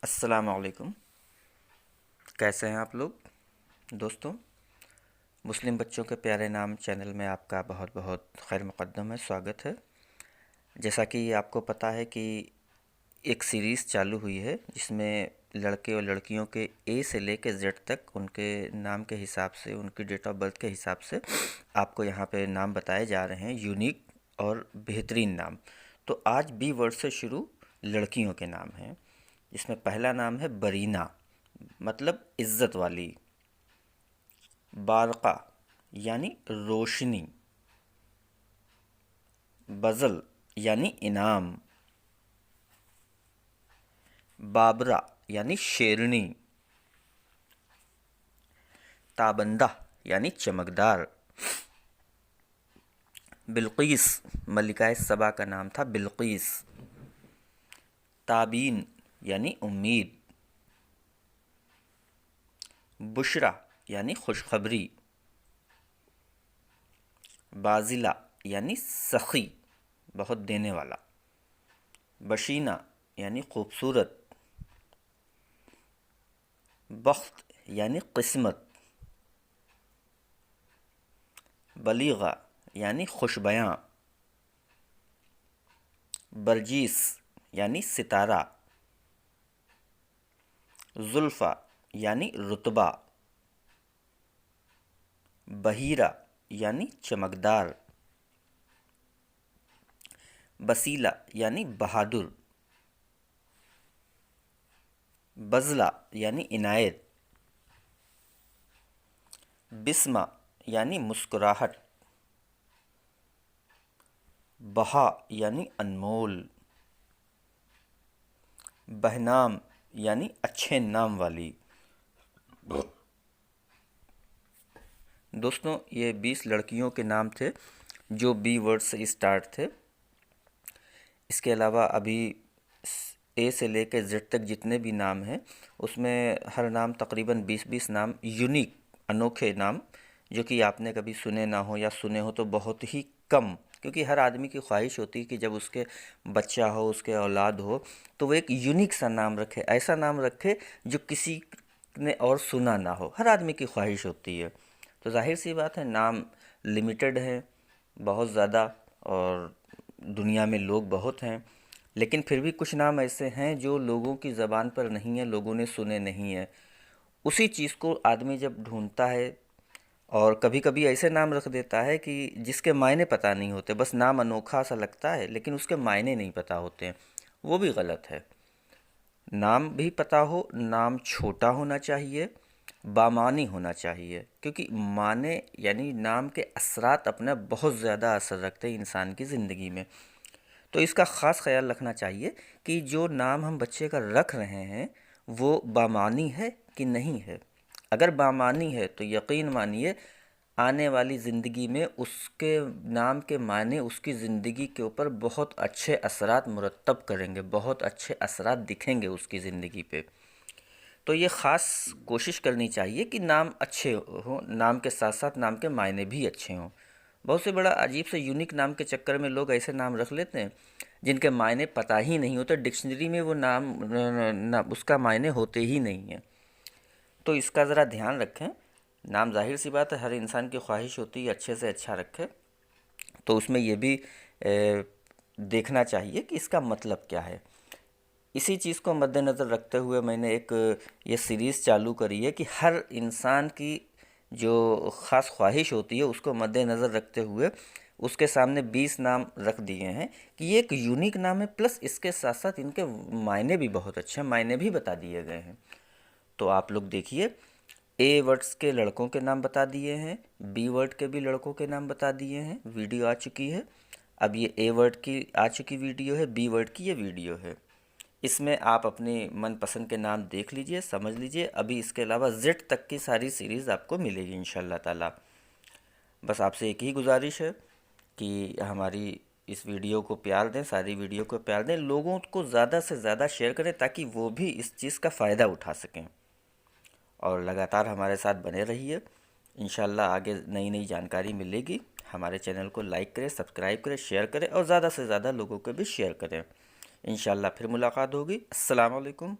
अस्सलाम वालेकुम। कैसे हैं आप लोग दोस्तों। मुस्लिम बच्चों के प्यारे नाम चैनल में आपका बहुत बहुत खैर मुक़द्दम है, स्वागत है। जैसा कि आपको पता है कि एक सीरीज़ चालू हुई है जिसमें लड़के और लड़कियों के ए से लेकर जेड तक उनके नाम के हिसाब से, उनकी डेट ऑफ बर्थ के हिसाब से आपको यहाँ पे नाम बताए जा रहे हैं, यूनिक और बेहतरीन नाम। तो आज बी वर्ड से शुरू लड़कियों के नाम हैं, जिसमें पहला नाम है बरीना, मतलब इज़्ज़त वाली। बारका यानी रोशनी। बज़ल यानी इनाम। बाबरा यानी शेरनी। ताबंदा यानी चमकदार। बिल्कीस, मलिकाए सबा का नाम था बिल्कीस। ताबीन यानी उम्मीद। बुशरा यानी खुशखबरी। बाजिला यानी सखी, बहुत देने वाला। बशीना यानी खूबसूरत। बख्त यानी किस्मत। बलीगा यानी खुशबयां। बरजीस यानी सितारा। जुल्फ़ा यानी रुतबा। बहीरा यानी चमकदार। बसीला यानी बहादुर। बज़ला यानी इनायत। बिस्मा यानी मुस्कुराहट। बहा यानी अनमोल। बहनाम यानी अच्छे नाम वाली। दोस्तों, ये 20 लड़कियों के नाम थे जो बी वर्ड से स्टार्ट थे। इसके अलावा अभी ए से लेकर जेड तक जितने भी नाम हैं उसमें हर नाम तकरीबन 20-20 नाम यूनिक, अनोखे नाम, जो कि आपने कभी सुने ना हो या सुने हो तो बहुत ही कम। क्योंकि हर आदमी की ख्वाहिश होती है कि जब उसके बच्चा हो, उसके औलाद हो, तो वो एक यूनिक सा नाम रखे, ऐसा नाम रखे जो किसी ने और सुना ना हो। हर आदमी की ख्वाहिश होती है। तो जाहिर सी बात है, नाम लिमिटेड है बहुत ज़्यादा, और दुनिया में लोग बहुत हैं, लेकिन फिर भी कुछ नाम ऐसे हैं जो लोगों की ज़बान पर नहीं है, लोगों ने सुने नहीं है। उसी चीज़ को आदमी जब ढूंढता है और कभी कभी ऐसे नाम रख देता है कि जिसके मायने पता नहीं होते, बस नाम अनोखा सा लगता है लेकिन उसके मायने नहीं पता होते हैं, वो भी गलत है। नाम भी पता हो, नाम छोटा होना चाहिए, बामानी होना चाहिए, क्योंकि माने यानी नाम के असरात अपना बहुत ज़्यादा असर रखते हैं इंसान की ज़िंदगी में। तो इसका ख़ास ख्याल रखना चाहिए कि जो नाम हम बच्चे का रख रहे हैं वो बामानी है कि नहीं है। अगर बामानी है तो यकीन मानिए आने वाली ज़िंदगी में उसके नाम के मायने उसकी ज़िंदगी के ऊपर बहुत अच्छे असरात मुरतब करेंगे, बहुत अच्छे असरात दिखेंगे उसकी ज़िंदगी पे। तो ये ख़ास कोशिश करनी चाहिए कि नाम अच्छे हों, नाम के साथ साथ नाम के मायने भी अच्छे हों। बहुत से बड़ा अजीब से यूनिक नाम के चक्कर में लोग ऐसे नाम रख लेते हैं जिनके मायने पता ही नहीं होते, डिक्शनरी में वो नाम उसका मायने होते ही नहीं हैं। तो इसका ज़रा ध्यान रखें। नाम जाहिर सी बात है हर इंसान की ख्वाहिश होती है अच्छे से अच्छा रखे, तो उसमें ये भी देखना चाहिए कि इसका मतलब क्या है। इसी चीज़ को मद्देनज़र रखते हुए मैंने एक ये सीरीज़ चालू करी है कि हर इंसान की जो ख़ास ख्वाहिश होती है उसको मद्देनज़र रखते हुए उसके सामने 20 नाम रख दिए हैं कि ये एक यूनिक नाम है, प्लस इसके साथ साथ इनके मायने भी बहुत अच्छे हैं, मायने भी बता दिए गए हैं। तो आप लोग देखिए, ए वर्ड्स के लड़कों के नाम बता दिए हैं, बी वर्ड के भी लड़कों के नाम बता दिए हैं, वीडियो आ चुकी है। अब ये ए वर्ड की आ चुकी वीडियो है, बी वर्ड की ये वीडियो है। इसमें आप अपने मनपसंद के नाम देख लीजिए, समझ लीजिए। अभी इसके अलावा जेड तक की सारी सीरीज़ आपको मिलेगी इंशाल्लाह ताला। बस आपसे एक ही गुजारिश है कि हमारी इस वीडियो को प्यार दें, सारी वीडियो को प्यार दें, लोगों को ज़्यादा से ज़्यादा शेयर करें ताकि वो भी इस चीज़ का फ़ायदा उठा सकें। और लगातार हमारे साथ बने रहिए, इंशाल्लाह आगे नई नई जानकारी मिलेगी। हमारे चैनल को लाइक करें, सब्सक्राइब करें, शेयर करें और ज़्यादा से ज़्यादा लोगों को भी शेयर करें। इंशाल्लाह फिर मुलाकात होगी। अस्सलाम वालेकुम।